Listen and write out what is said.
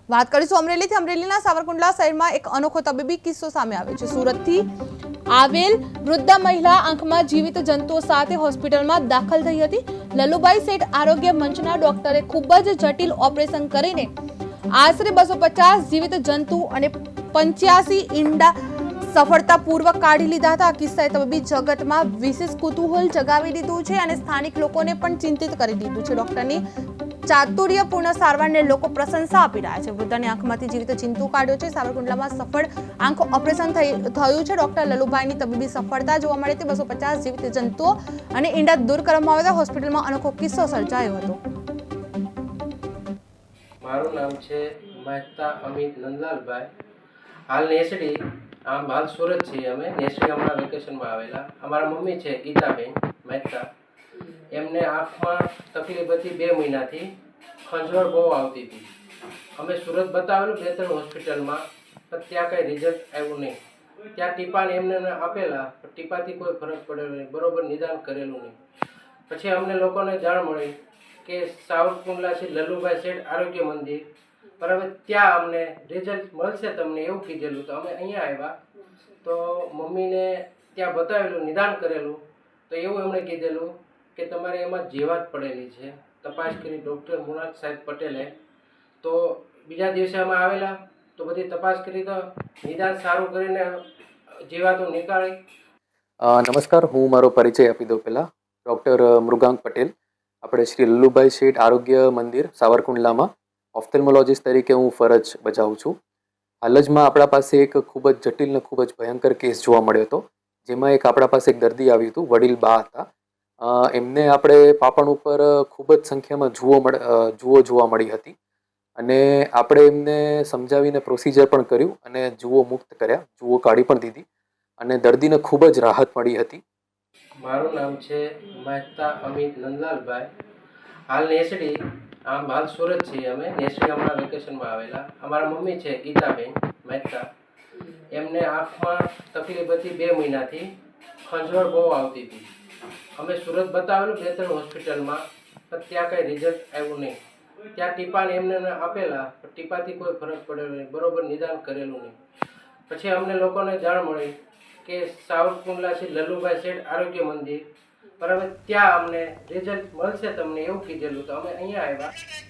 વાત કરીશું અમરેલીથી। અમરેલીના સાવરકુંડલા શહેરમાં એક અનોખો તબીબી કિસ્સો સામે આવ્યો છે। સુરતથી આવેલ વૃદ્ધ મહિલા આંખમાં જીવિત જંતુઓ સાથે હોસ્પિટલમાં દાખલ થઈ હતી। લલુભાઈ શેઠ આરોગ્ય મંચના ડોક્ટરે ખૂબ જ જટિલ ઓપરેશન કરીને આશરે 250 જીવિત જંતુ અને 85 ઈંડા સફળતાપૂર્વક કાઢી લીધા હતા। આ કિસ્સાએ તબીબી જગતમાં વિશેષ કુતૂહલ જગાવી દીધું છે અને સ્થાનિક લોકોને પણ ચિંતિત કરી દીધું છે। ડોક્ટરની ચાતુર્યપૂર્ણ સારવારને લોકો પ્રશંસા આપી રહ્યા છે। વૃદ્ધની આંખમાંથી જીવિત જંતુ કાઢ્યો છે। સાવરકુંડલામાં સફળ આંખ ઓપરેશન થયું છે। ડોક્ટર લલુભાઈની તબીબી સફળતા જોવા મળે તે 250 જીવિત જંતુઓ અને ઈંડા દૂર કરવામાં આવ્યા। હોસ્પિટલમાં અનોખો કિસ્સો સર્જાયો હતો। મારું નામ છે મહેતા અમિત નંદલાલભાઈ। હાલ નેસડી હાલ સુરત છીએ અમે। નેસડી હમણાં વેકેશનમાં આવેલા। અમારા મમ્મી છે ગીતાબેન મહેતા, એમને આંખમાં તકલીફ હતી 2 મહિનાથી, ખંજવળ બહુ આવતી હતી। અમે સુરત બતાવેલું 2-3 હોસ્પિટલમાં, પણ ત્યાં કંઈ રિઝલ્ટ આવ્યું નહીં। ત્યાં ટીપાને એમને આપેલા, પણ ટીપાથી કોઈ ફરક પડેલો નહીં, બરોબર નિદાન કરેલું નહીં। પછી અમને લોકોને જાણ મળી કે સાવરકુંડલા છે લલુભાઈ શેઠ આરોગ્ય મંદિર, બરાબર, ત્યાં અમને રિઝલ્ટ મળશે તમને એવું કીધેલું। તો અમે અહીંયા આવ્યા તો મમ્મીને ત્યાં બતાવેલું, નિદાન કરેલું, તો એવું એમણે કીધેલું કે તમારે એમાં જીવાત પડેલી છે। તપાસ કરી ડૉક્ટર મુનાક સાહેબ પટેલે, તો બીજા દિવસે અમે આવેલા તો બધી તપાસ કરી તો નિદાન સારું કરીને જીવાતો નીકાળી। નમસ્કાર, હું મારો પરિચય આપી દઉં પહેલાં। ડૉક્ટર મૃગાંક પટેલ, આપણે શ્રી લલ્લુભાઈ શેઠ આરોગ્ય મંદિર સાવરકુંડલામાં ઓફ્થેલ્મોલોજીસ્ટ તરીકે હું ફરજ બજાવું છું। હાલ જમાં આપણા પાસે એક ખૂબ જ જટિલ અને ખૂબ જ ભયંકર કેસ જોવા મળ્યો હતો, જેમાં આપણા પાસે એક દર્દી આવ્યું હતું, વડીલ બા હતા। એમને આપણે પાપણ ઉપર ખૂબ જ સંખ્યામાં જુઓ જોવા મળી હતી અને આપણે એમને સમજાવીને પ્રોસિજર પણ કર્યું અને જુઓ મુક્ત કર્યા, જુઓ કાઢી પણ દીધી અને દર્દીને ખૂબ જ રાહત મળી હતી। મારું નામ છે મહેતા અમિત નંદલાલભાઈ। હાલ નેસડી હાલ સુરત છીએ અમે। નેસડી હમણાં વેકેશનમાં આવેલા। અમારા મમ્મી છે ગીતાબેન મહેતા, એમને આંખમાં તકલીફ હતી 2 મહિનાથી, ખંજવળ બહુ આવતી હતી। અમે સુરત બતાવેલું 2-3 હોસ્પિટલમાં, પણ ત્યાં કંઈ રિઝલ્ટ આવ્યું નહીં। ત્યાં ટીપાને એમને આપેલા, પણ ટીપાથી કોઈ ફરક પડેલો નહીં, બરોબર નિદાન કરેલું નહીં। પછી અમને લોકોને જાણ મળી કે સાવરકુંડલા છે લલુભાઈ શેઠ આરોગ્ય મંદિર, બરાબર, ત્યાં અમને રિઝલ્ટ મળશે તમને એવું કીધેલું, તો અમે અહીંયા આવ્યા